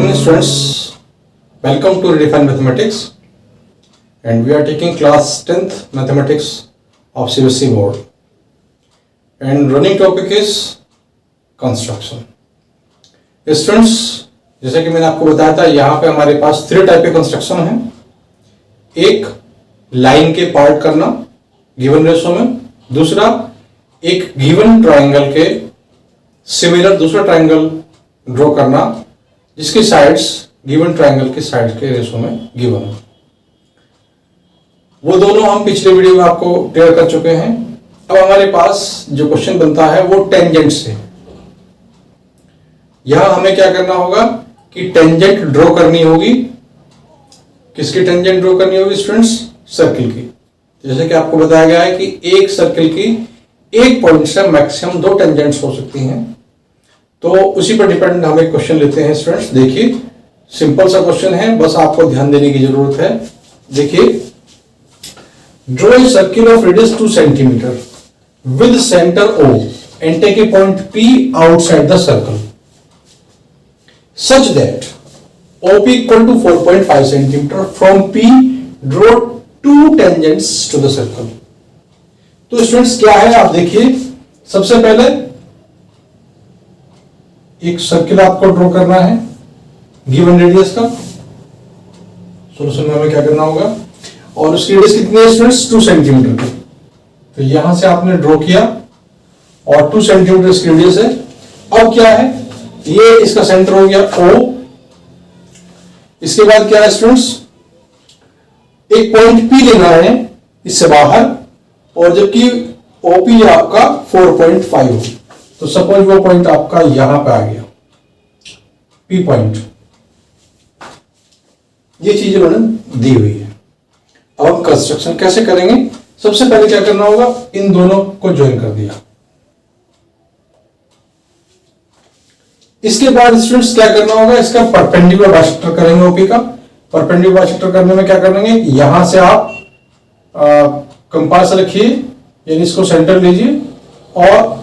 evening students, welcome to Redefine Mathematics, and we are taking class 10th Mathematics of CBSE board, and running topic is construction. Students, जैसे कि मैंने आपको बताया था, यहाँ पे हमारे पास 3 टाइप के कंस्ट्रक्शन है. एक लाइन के पार्ट करना गिवन रेशो में, दूसरा एक गिवन ट्राइंगल के सिमिलर दूसरा ट्राइंगल ड्रॉ करना जिसकी साइड्स गिवन ट्राइंगल के साइड्स के रेशो में गिवन है. वो दोनों हम पिछले वीडियो में आपको क्लियर कर चुके हैं. अब हमारे पास जो क्वेश्चन बनता है वो टेंजेंट से. यहां हमें क्या करना होगा कि टेंजेंट ड्रॉ करनी होगी. किसकी टेंजेंट ड्रॉ करनी होगी स्टूडेंट्स? सर्किल की. जैसे कि आपको बताया गया है कि एक सर्किल की एक पॉइंट से मैक्सिमम 2 टेंजेंट्स हो सकती हैं. तो उसी पर डिपेंड हम एक क्वेश्चन लेते हैं स्टूडेंट्स. देखिए, सिंपल सा क्वेश्चन है, बस आपको ध्यान देने की जरूरत है. देखिए, draw a circle of radius 2 centimetre with centre O and take a point P outside the circle such that OP equal to 4.5 centimetres. From P draw 2 tangents to the circle. तो स्टूडेंट्स क्या है, आप देखिए, सबसे पहले एक circle आपको draw करना है गिवन रेडियस का. सॉल्यूशन में हमें क्या करना होगा, और उसकी रेडियस कितनी है स्टूडेंट्स? 2 सेंटीमीटर की. तो यहां से आपने ड्रॉ किया और 2 सेंटीमीटर इसकी रेडियस है. अब क्या है, ये इसका सेंटर हो गया O. इसके बाद क्या है स्टूडेंट्स, एक पॉइंट P लेना है इससे बाहर, और जबकि OP आपका 4.5 हो. तो सपोज वो पॉइंट आपका यहां पे आ गया, P पॉइंट. ये चीज उन्होंने दी हुई है. अब हम कंस्ट्रक्शन कैसे करेंगे? सबसे पहले क्या करना होगा, इन दोनों को ज्वाइन कर दिया. इसके बाद स्टूडेंट्स क्या करना होगा, इसका परपेंडिकुलर बाइसेक्टर करेंगे OP का. परपेंडिकुलर बाइसेक्टर करने में क्या करेंगे, यहां से आप कंपास रखिए, यानी इसको सेंटर लीजिए और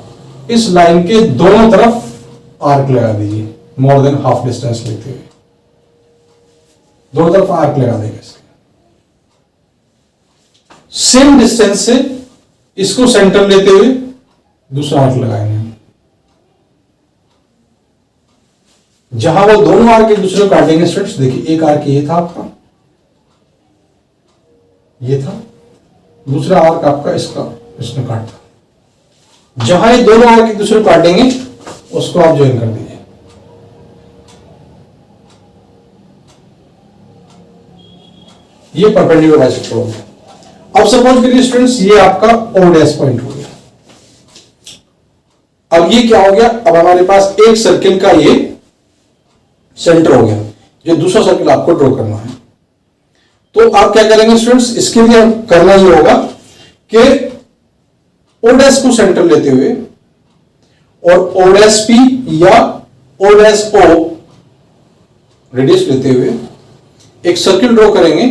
इस लाइन के दोनों तरफ आर्क लगा दीजिए. मोर देन हाफ डिस्टेंस लेते हुए दोनों तरफ आर्क लगा देंगे. सेम डिस्टेंस से इसको सेंटर लेते हुए दूसरा आर्क लगाएंगे. जहां वो दोनों आर्क एक दूसरे को काटेंगे स्टूडेंट्स, देखिए, एक आर्क ये था आपका, ये था, दूसरा आर्क आपका इसने काटा. जहां ये दोनों आर्क एक दूसरे को काटेंगे उसको आप ज्वाइन कर दीजिए. ये परपेंडिकुलर बाइसेक्टर हो गया. अब सपोज करिए स्टूडेंट्स, ये आपका O डैश पॉइंट हो गया. अब ये क्या हो गया, अब हमारे पास एक सर्किल का ये सेंटर हो गया, जो दूसरा सर्किल आपको ड्रॉ करना है. तो आप क्या करेंगे स्टूडेंट्स, इसके लिए करना ये होगा कि O डैश को सेंटर लेते हुए और O डैश P या O डैश O रेडियस लेते हुए एक सर्किल ड्रॉ करेंगे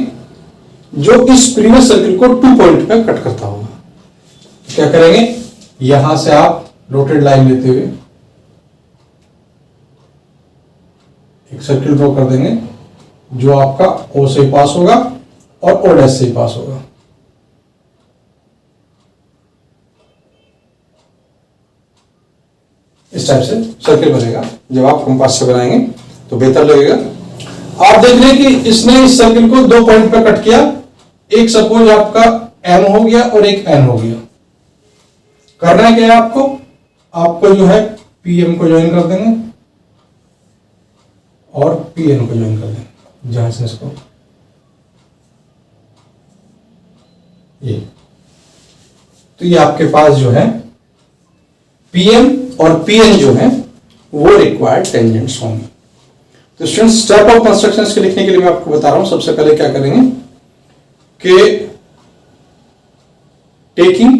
जो इस प्रीवियस सर्किल को 2 पॉइंट पे कट करता होगा. क्या करेंगे, यहां से आप डॉटेड लाइन लेते हुए एक सर्किल ड्रॉ कर देंगे जो आपका O से पास होगा और O डैश से पास होगा. इस टाइप से सर्किल बनेगा. जब आप कंपास से बनाएंगे तो बेहतर लगेगा. आप देख रहे हैं कि इसने इस सर्किल को 2 पॉइंट पर कट किया. एक सपोज आपका M हो गया और एक N हो गया. करना है क्या है आपको जो है PM को ज्वाइन कर देंगे और PN को ज्वाइन कर देंगे. जहां से इसको ये, तो ये आपके पास जो है PM और PN जो है वो रिक्वायर्ड टेंजेंट्स होंगे. तो स्टूडेंट्स, स्टेप ऑफ कंस्ट्रक्शन के लिखने के लिए मैं आपको बता रहा हूं. सबसे पहले क्या करेंगे कि taking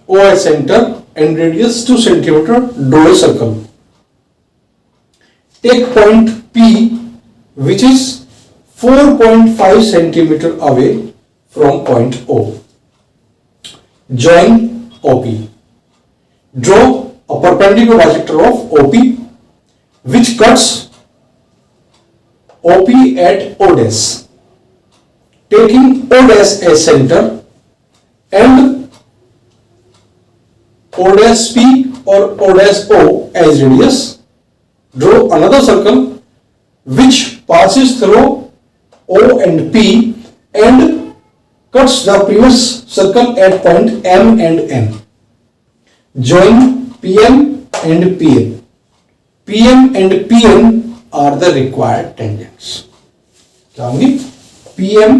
O as center and radius 2 centimeter, draw a circle. Take point P which is 4.5 centimeter away from point O. Join OP. Draw a perpendicular bisector of OP which cuts OP at O dash, taking O dash as center and O dash P or O dash O as radius, draw another circle which passes through O and P and cuts the previous circle at point M and N. Join PM and PN. PM and PN are the required tangents. क्या होंगी? PM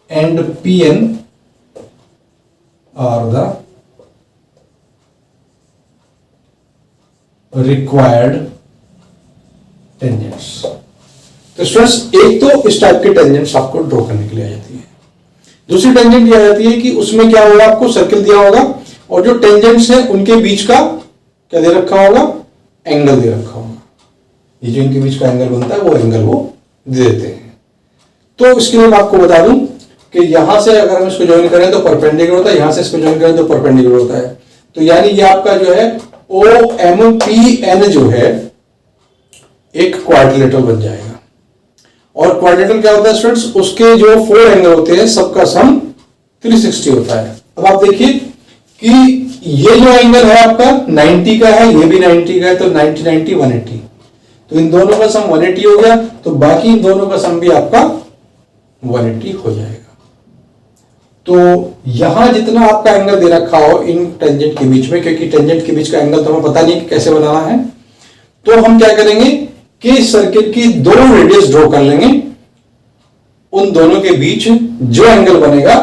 and PN are the required tangents. तो students एक तो इस type के tangents आपको draw करने के लिए आ जाती है। दूसरी टेंजेंट ये आ जाती है कि उसमें क्या होगा, आपको सर्किल दिया होगा और जो टेंजेंट्स हैं उनके बीच का क्या दे रखा होगा, एंगल दे रखा होगा। ये जो इनके बीच का एंगल बनता है वो एंगल वो दे देते हैं। तो इसके लिए मैं आपको बता दूं कि यहां से अगर हम इसको ज्वाइन करें तो परपेंडिकुलर होता है, यहां से इसको ज्वाइन करें तो परपेंडिकुलर होता है। तो यानी ये आपका जो है OMPN जो है एक क्वाड्रिलेटरल बन जाएगा। और क्वाड्रिलेटरल क्या होता है स्टूडेंट्स, उसके जो 4 एंगल होते हैं सबका सम 360 होता है। अब आप देखिए कि ये जो एंगल है आपका 90 का है, ये भी 90 का है, तो 90 90 180, तो इन दोनों का सम 180 हो गया, तो बाकी इन दोनों का सम भी आपका 180 हो जाएगा। तो यहां जितना आपका एंगल दे रखा हो इन टेंजेंट के बीच में, क्योंकि टेंजेंट के बीच का एंगल तो हमें पता नहीं कि कैसे बनाना है, तो हम क्या करेंगे कि सर्किल की 2 रेडियस ड्रॉ कर लेंगे, उन दोनों के बीच जो एंगल बनेगा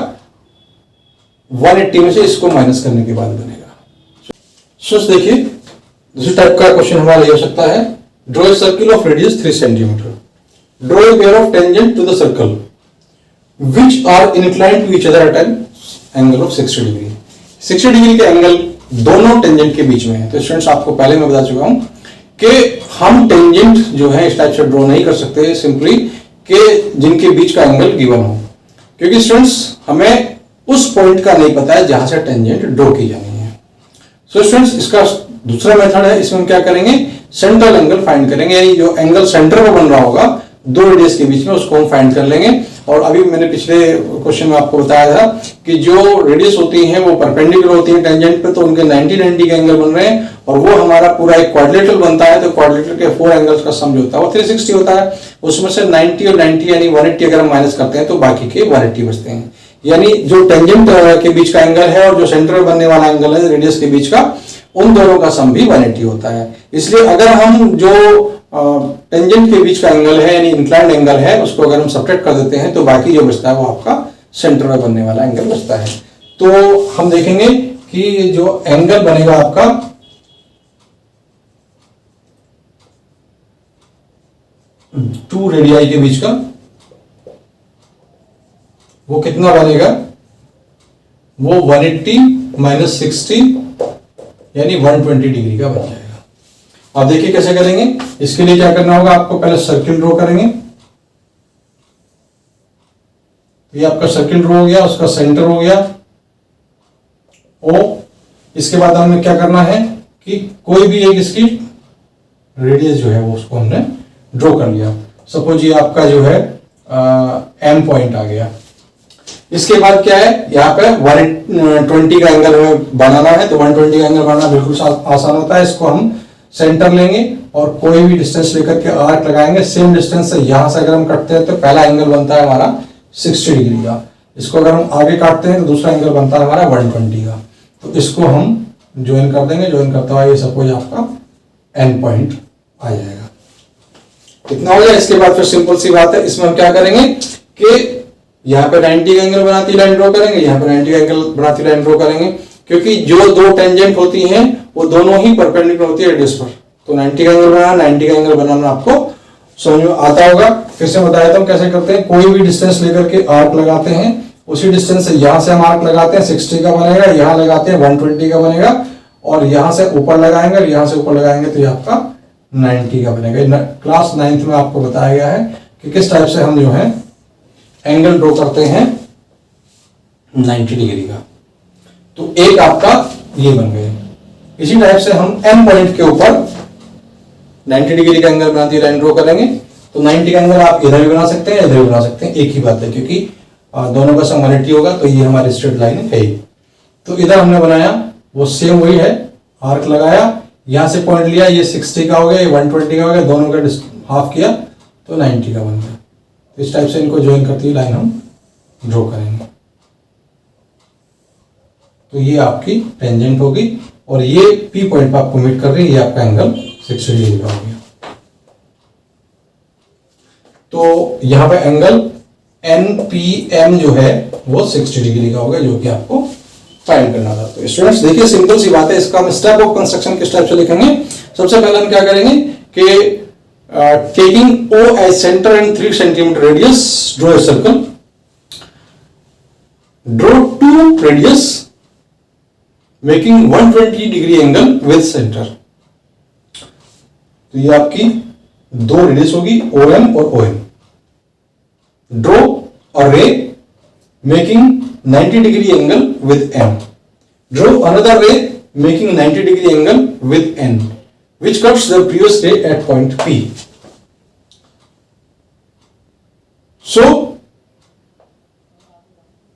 180 में से इसको माइनस करने के बाद बनेगा। सो देखिए दूसरी टाइप का क्वेश्चन हमारा ये हो सकता है, draw a circle of radius 3 centimetre, draw a pair of tangent to the circle which are inclined to each other at an angle of 60 degree. 60 degree के एंगल दोनों टेंजेंट के बीच में है। तो स्टूडेंट्स आपको पहले मैं बता चुका हूं कि हम टेंजेंट जो है इस टाइप से ड्रॉ नहीं कर सकते सिंपली कि जिनके बीच का एंगल गिवन हो, क्योंकि स्टूडेंट्स हमें उस पॉइंट का नहीं पता है जहां से टेंजेंट ड्रॉ की जानी है। सो स्टूडेंट्स इसका दूसरा मेथड है, इसमें हम क्या करेंगे, सेंट्रल एंगल फाइंड करेंगे, यानी जो एंगल सेंटर में बन रहा होगा 2 रेडियस के बीच में उसको हम फाइंड कर लेंगे। और अभी मैंने पिछले क्वेश्चन में आपको बताया था कि जो रेडियस होती हैं वो परपेंडिकुलर होती हैं टेंजेंट पे, तो उनके 90 के एंगल बन रहे हैं और वो हमारा पूरा एक क्वाड्रिलेटरल बनता है। तो क्वाड्रिलेटरल के 4 एंगल्स का सम जो होता है वो 360 होता है, उसमें से 90 और 90 यानी 180 अगर हम माइनस करते हैं तो बाकी के 180 बचते हैं। यानी जो टेंजेंट के बीच का एंगल है और जो सेंटर में बनने वाला एंगल है रेडियस के बीच का, उन दोनों का सम भी 180 होता है। इसलिए अगर हम जो टेंजेंट के बीच का एंगल है यानी इंक्लाइंड एंगल है उसको अगर हम सब्ट्रैक्ट कर देते हैं तो बाकी जो बचता है वो आपका सेंटर में बनने वाला एंगल बचता है। तो हम देखेंगे कि जो एंगल बनेगा आपका टू रेडियाई के बीच का, वो कितना बनेगा, वो 180 माइनस 60 यानी 120 डिग्री का बन जाएगा। आप देखिए कैसे करेंगे। इसके लिए क्या करना होगा, आपको पहले सर्किल ड्रॉ करेंगे। ये आपका सर्किल ड्रॉ हो गया, उसका सेंटर हो गया O। इसके बाद हमें क्या करना है कि कोई भी एक इसकी रेडियस जो है वो उसको हमने ड्रॉ कर लिया। सपोज ये आपका जो है M पॉइंट आ गया। इसके बाद क्या है, यहाँ पे 120 का एंगल हमें बनाना है, तो 120 का एंगल बनाना बिल्कुल आसान होता है। इसको हम सेंटर लेंगे और कोई भी डिस्टेंस लेकर के आर्क लगाएंगे। सेम डिस्टेंस से यहां से अगर हम काटते हैं तो पहला एंगल बनता है हमारा 60 डिग्री का। इसको अगर हम आगे काटते हैं तो दूसरा एंगल बनता है हमारा 120 का। तो इसको हम ज्वाइन कर देंगे। ज्वाइन करते हुए ये सपोज आपका एन पॉइंट आ जाएगा। कितना हो गया। इसके बाद फिर सिंपल सी बात है, इसमें हम क्या करेंगे कि यहाँ पे 90 का एंगल बनाती लाइन ड्रॉ करेंगे, यहाँ पे 90 का एंगल बनाती लाइन ड्रॉ करेंगे, क्योंकि जो 2 टेंजेंट होती हैं वो दोनों ही परपेंडिकुलर होती है रेडियस पर। तो 90 का एंगल बनाना, 90 का एंगल बनाना आपको समझ में आता होगा। फिर से बताया था हम कैसे करते हैं। कोई भी डिस्टेंस लेकर के आर्क लगाते हैं, उसी डिस्टेंस से यहां से हम आर्क लगाते हैं 60 का बनेगा, यहां लगाते हैं 120 का बनेगा, और यहां से ऊपर लगाएंगे और यहां से ऊपर लगाएंगे तो ये आपका 90 का बनेगा। क्लास 9th में आपको बताया गया है कि किस टाइप से हम जो है एंगल ड्रॉ करते हैं 90 डिग्री का। तो एक आपका ये बन गए। इसी टाइप से हम एम पॉइंट के ऊपर 90 डिग्री का एंगल बनाती लाइन ड्रॉ करेंगे। तो 90 का एंगल आप इधर भी बना सकते हैं, इधर भी बना सकते हैं, एक ही बात है, क्योंकि दोनों का सम 180 होगा, तो ये हमारी स्ट्रेट लाइन है ही। तो इधर हमने बनाया वो सेम वही है, आर्क लगाया, यहां से पॉइंट लिया, ये 60 का हो गया, ये 120 का हो गया, दोनों का हाफ किया तो 90 का बन गया। तो इस टाइप से इनको ज्वाइन करती हुई लाइन हम ड्रॉ करेंगे। तो ये आपकी टेंजेंट होगी और ये पी पॉइंट पर आपको मीट कर रही है, ये आपका एंगल 60 डिग्री का हो गया। तो यहां पे एंगल NPM जो है वो 60 डिग्री का होगा, जो कि आपको फाइंड करना था। तो स्टूडेंट्स देखिए, सिंपल सी बात है, इसका हम स्टेप ऑफ कंस्ट्रक्शन किस टाइप से लिखेंगे। सबसे पहले हम क्या करेंगे कि taking O as centre and 3 centimetre radius, draw a circle, draw 2 radius making 120 degree angle with centre. तो ये आपकी 2 रेडियस होगी, OM और OM। ड्रॉ अ रे making 90 degree angle with M. Draw another ray making 90 degree angle with N, which cuts the previous ray at point P. So,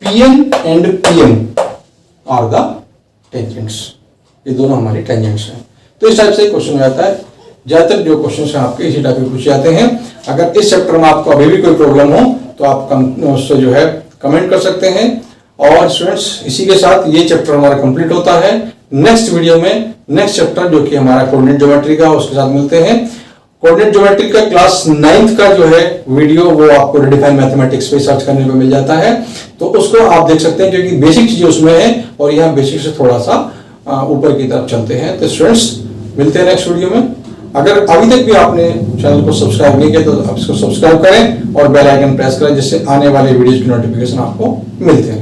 PN and PM are the tangents. ये दोनों हमारी tangents हैं। तो इस type से question हो जाता है। ज्यादातर जो क्वेश्चन हैं आपके इसी टाइप के पूछे जाते हैं। अगर इस चैप्टर में आपको अभी भी कोई प्रॉब्लम हो तो आप उससे जो है कमेंट कर सकते हैं। और स्टूडेंट्स इसी के साथ ये चैप्टर हमारा कंप्लीट होता है। नेक्स्ट वीडियो में नेक्स्ट चैप्टर जो कि हमारा कोऑर्डिनेट ज्योमेट्री का, उसके साथ मिलते हैं। कोऑर्डिनेट ज्योमेट्री का क्लास 9th का जो है वीडियो वो आपको रिडिफाइन मैथमेटिक्स पे सर्च करने को मिल जाता है, तो उसको आप देख सकते हैं, क्योंकि बेसिक चीजें उसमें है और यहाँ बेसिक से थोड़ा सा ऊपर की तरफ चलते हैं। तो स्टूडेंट्स मिलते हैं नेक्स्ट वीडियो में। अगर अभी तक भी आपने चैनल को सब्सक्राइब नहीं किया तो आप इसको सब्सक्राइब करें और बेल आइकन प्रेस करें, जिससे आने वाले वीडियोज की नोटिफिकेशन आपको मिलते हैं।